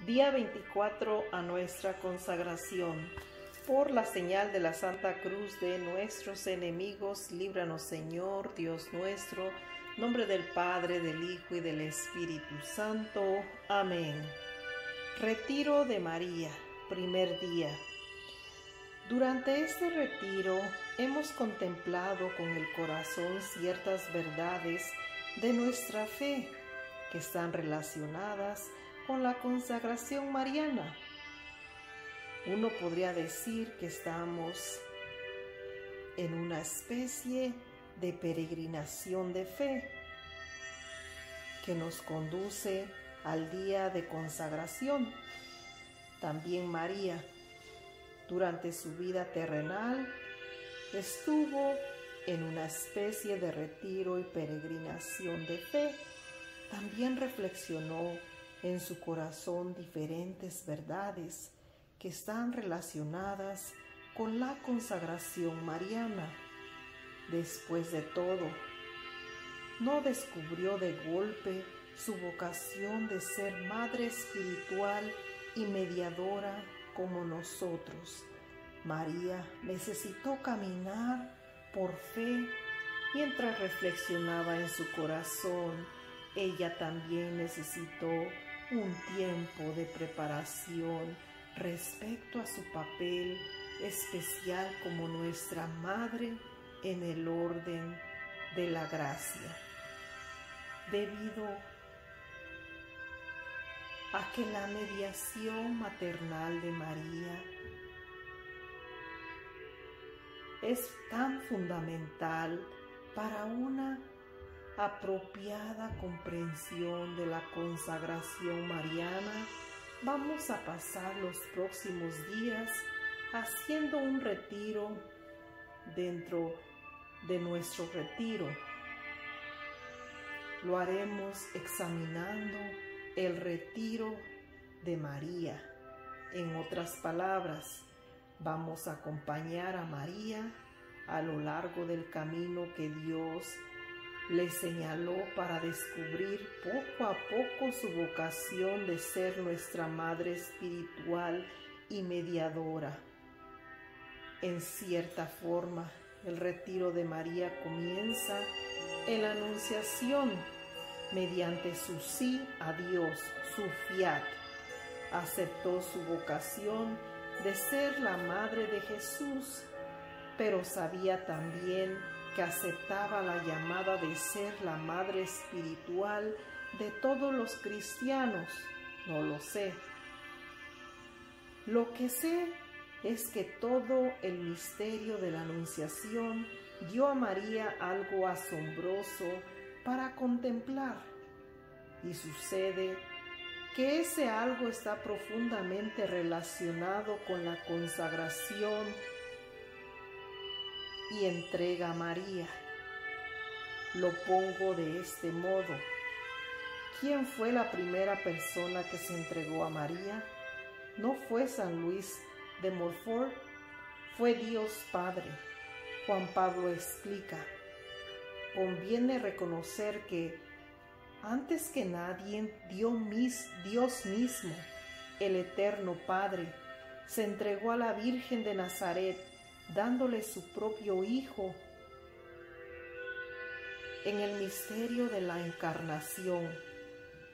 Día 24 a nuestra consagración. Por la señal de la Santa Cruz de nuestros enemigos, líbranos, Señor, Dios nuestro, en nombre del Padre, del Hijo y del Espíritu Santo. Amén. Retiro de María, primer día. Durante este retiro hemos contemplado con el corazón ciertas verdades de nuestra fe que están relacionadas con la consagración mariana. Uno podría decir que estamos en una especie de peregrinación de fe que nos conduce al día de consagración. También María, durante su vida terrenal, estuvo en una especie de retiro y peregrinación de fe. También reflexionó en su corazón diferentes verdades que están relacionadas con la consagración mariana. Después de todo, no descubrió de golpe su vocación de ser madre espiritual y mediadora como nosotros. María necesitó caminar por fe. Mientras reflexionaba en su corazón, ella también necesitó un tiempo de preparación respecto a su papel especial como nuestra madre en el orden de la gracia. Debido a que la mediación maternal de María es tan fundamental para una apropiada comprensión de la consagración mariana, vamos a pasar los próximos días haciendo un retiro dentro de nuestro retiro. Lo haremos examinando el retiro de María. En otras palabras, vamos a acompañar a María a lo largo del camino que Dios le señaló para descubrir poco a poco su vocación de ser nuestra madre espiritual y mediadora. En cierta forma, el retiro de María comienza en la Anunciación mediante su sí a Dios, su fiat. Aceptó su vocación de ser la madre de Jesús, pero sabía también que aceptaba la llamada de ser la madre espiritual de todos los cristianos. No lo sé. Lo que sé es que todo el misterio de la Anunciación dio a María algo asombroso para contemplar. Y sucede que ese algo está profundamente relacionado con la consagración y entrega a María. Lo pongo de este modo. ¿Quién fue la primera persona que se entregó a María? No fue San Luis de Montfort, fue Dios Padre. Juan Pablo explica: conviene reconocer que antes que nadie Dios mismo, el Eterno Padre, se entregó a la Virgen de Nazaret, dándole su propio Hijo. En el misterio de la encarnación,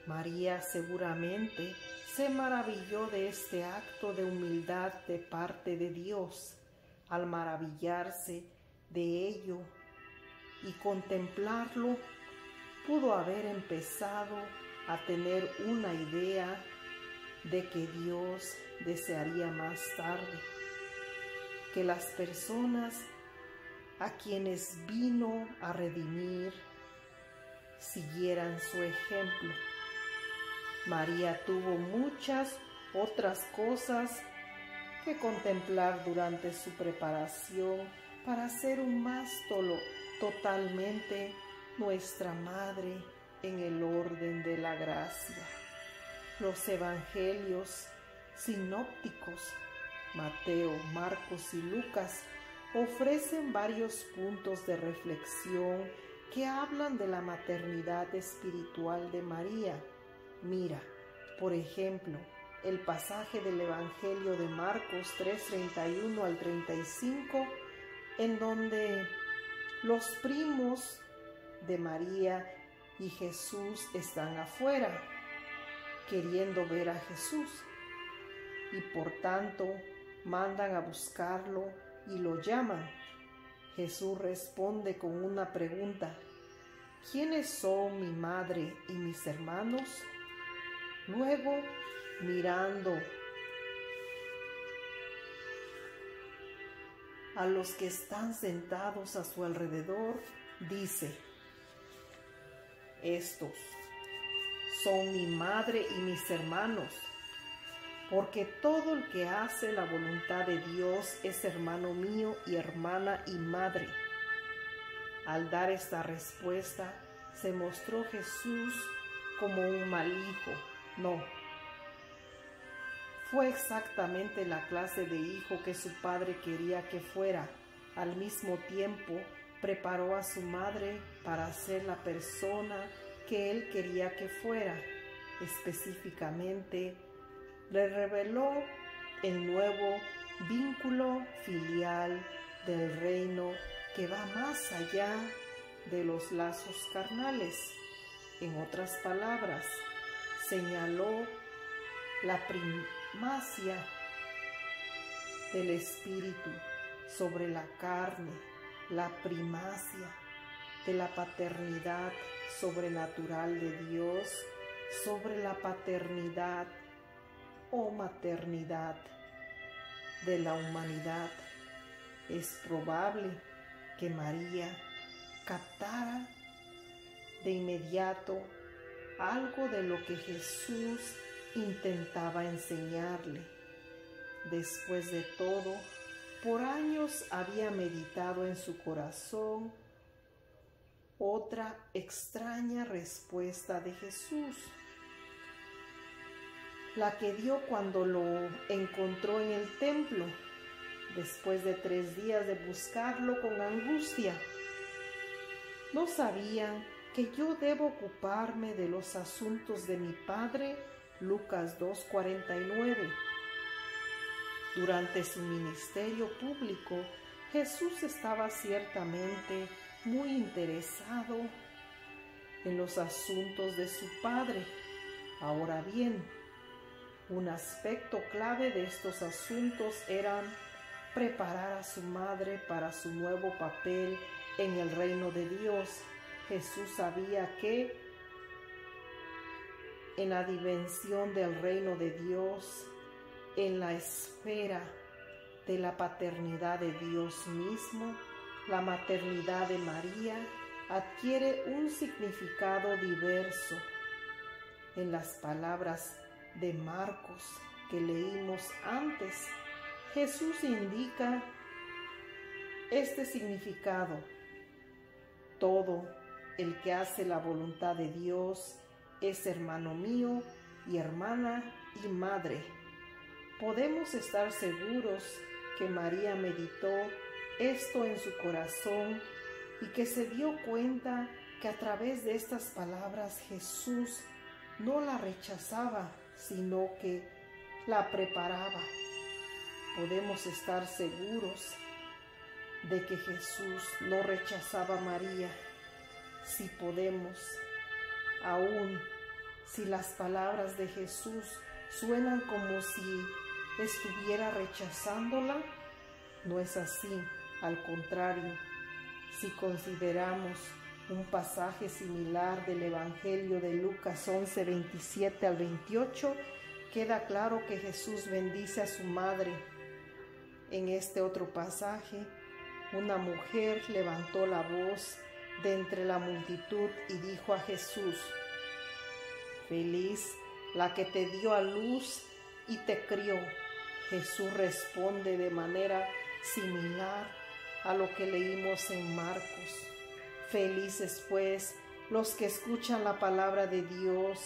María seguramente se maravilló de este acto de humildad de parte de Dios. Al maravillarse de ello y contemplarlo, pudo haber empezado a tener una idea de que Dios desearía más tarde que las personas a quienes vino a redimir siguieran su ejemplo. María tuvo muchas otras cosas que contemplar durante su preparación para ser totalmente nuestra madre en el orden de la gracia. Los evangelios sinópticos, Mateo, Marcos y Lucas, ofrecen varios puntos de reflexión que hablan de la maternidad espiritual de María. Mira, por ejemplo, el pasaje del Evangelio de Marcos 3:31 al 35, en donde los primos de María y Jesús están afuera, queriendo ver a Jesús, y por tanto mandan a buscarlo y lo llaman. Jesús responde con una pregunta: ¿quiénes son mi madre y mis hermanos? Luego, mirando a los que están sentados a su alrededor, dice: estos son mi madre y mis hermanos, porque todo el que hace la voluntad de Dios es hermano mío y hermana y madre. Al dar esta respuesta, se mostró Jesús como un mal hijo. No, fue exactamente la clase de hijo que su padre quería que fuera. Al mismo tiempo, preparó a su madre para ser la persona que él quería que fuera. Específicamente, le reveló el nuevo vínculo filial del reino que va más allá de los lazos carnales. En otras palabras, señaló la primacia del espíritu sobre la carne, la primacia de la paternidad sobrenatural de Dios sobre la paternidad o maternidad de la humanidad. Es probable que María captara de inmediato algo de lo que Jesús intentaba enseñarle. Después de todo, por años había meditado en su corazón otra extraña respuesta de Jesús, la que dio cuando lo encontró en el templo, después de 3 días de buscarlo con angustia. ¿No sabían que yo debo ocuparme de los asuntos de mi Padre? Lucas 2:49. Durante su ministerio público, Jesús estaba ciertamente muy interesado en los asuntos de su Padre. Ahora bien, un aspecto clave de estos asuntos era preparar a su madre para su nuevo papel en el reino de Dios. Jesús sabía que en la dimensión del reino de Dios, en la esfera de la paternidad de Dios mismo, la maternidad de María adquiere un significado diverso. En las palabras de Marcos que leímos antes, Jesús indica este significado: todo el que hace la voluntad de Dios es hermano mío y hermana y madre. Podemos estar seguros que María meditó esto en su corazón y que se dio cuenta que a través de estas palabras Jesús no la rechazaba, sino que la preparaba. Podemos estar seguros de que Jesús no rechazaba a María. Si podemos, aún si las palabras de Jesús suenan como si estuviera rechazándola, no es así. Al contrario, si consideramos un pasaje similar del Evangelio de Lucas 11:27 al 28, queda claro que Jesús bendice a su madre. En este otro pasaje, una mujer levantó la voz de entre la multitud y dijo a Jesús: feliz la que te dio a luz y te crió. Jesús responde de manera similar a lo que leímos en Marcos. Felices pues los que escuchan la palabra de Dios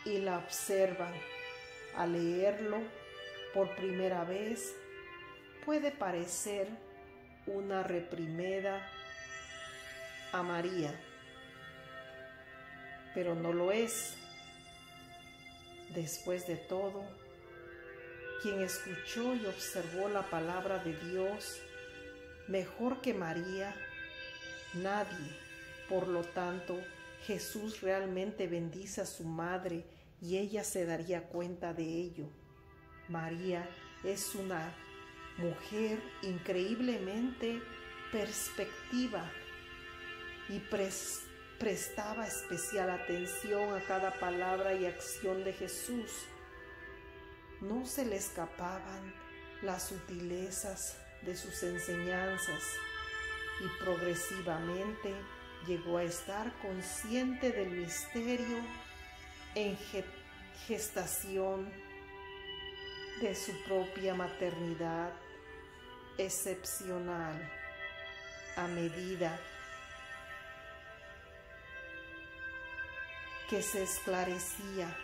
y la observan. Al leerlo por primera vez, puede parecer una reprimenda a María, pero no lo es. Después de todo, quien escuchó y observó la palabra de Dios mejor que María, nadie. Por lo tanto, Jesús realmente bendice a su madre y ella se daría cuenta de ello. María es una mujer increíblemente perspectiva y prestaba especial atención a cada palabra y acción de Jesús. No se le escapaban las sutilezas de sus enseñanzas y progresivamente llegó a estar consciente del misterio en gestación de su propia maternidad excepcional. A medida que se esclarecía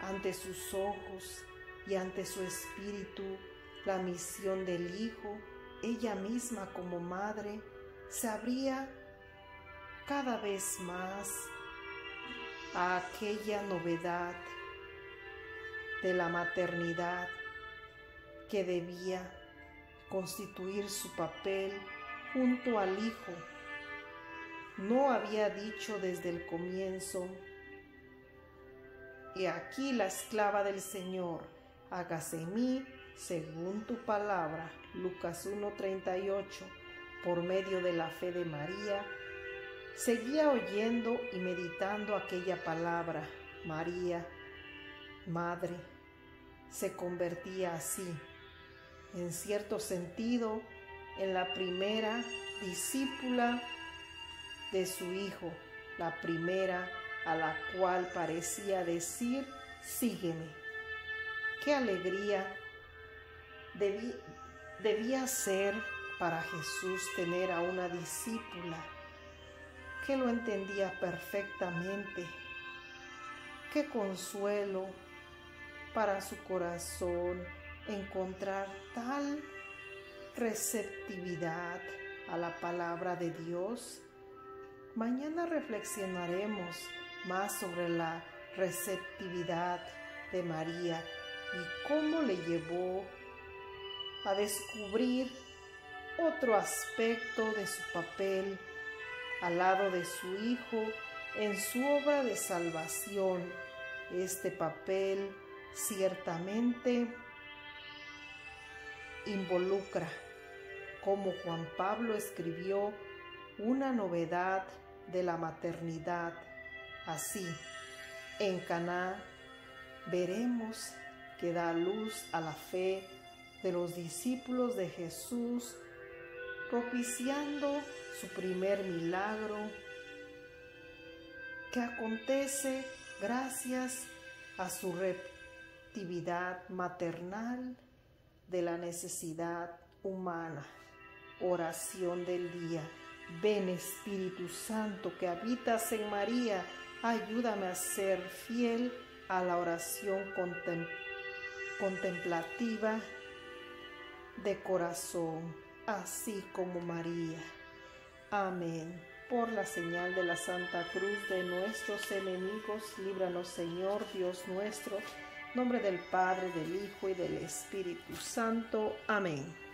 ante sus ojos y ante su espíritu la misión del Hijo, ella misma como madre se abría cada vez más a aquella novedad de la maternidad que debía constituir su papel junto al Hijo. No había dicho desde el comienzo: "He aquí la esclava del Señor, hágase en mí según tu palabra". Lucas 1:38. Por medio de la fe de María, seguía oyendo y meditando aquella palabra. María, madre, se convertía así, en cierto sentido, en la primera discípula de su Hijo, la primera a la cual parecía decir: sígueme. Qué alegría debía ser para Jesús tener a una discípula que lo entendía perfectamente. Qué consuelo para su corazón encontrar tal receptividad a la palabra de Dios. Mañana reflexionaremos más sobre la receptividad de María y cómo le llevó a descubrir otro aspecto de su papel al lado de su Hijo en su obra de salvación. Este papel ciertamente involucra, como Juan Pablo escribió, una novedad de la maternidad. Así, en Caná veremos que da luz a la fe de los discípulos de Jesús, propiciando su primer milagro, que acontece gracias a su receptividad maternal de la necesidad humana. Oración del día. Ven, Espíritu Santo, que habitas en María, ayúdame a ser fiel a la oración contemplativa de corazón, así como María. Amén. Por la señal de la Santa Cruz de nuestros enemigos, líbranos, Señor Dios nuestro, en nombre del Padre, del Hijo y del Espíritu Santo. Amén.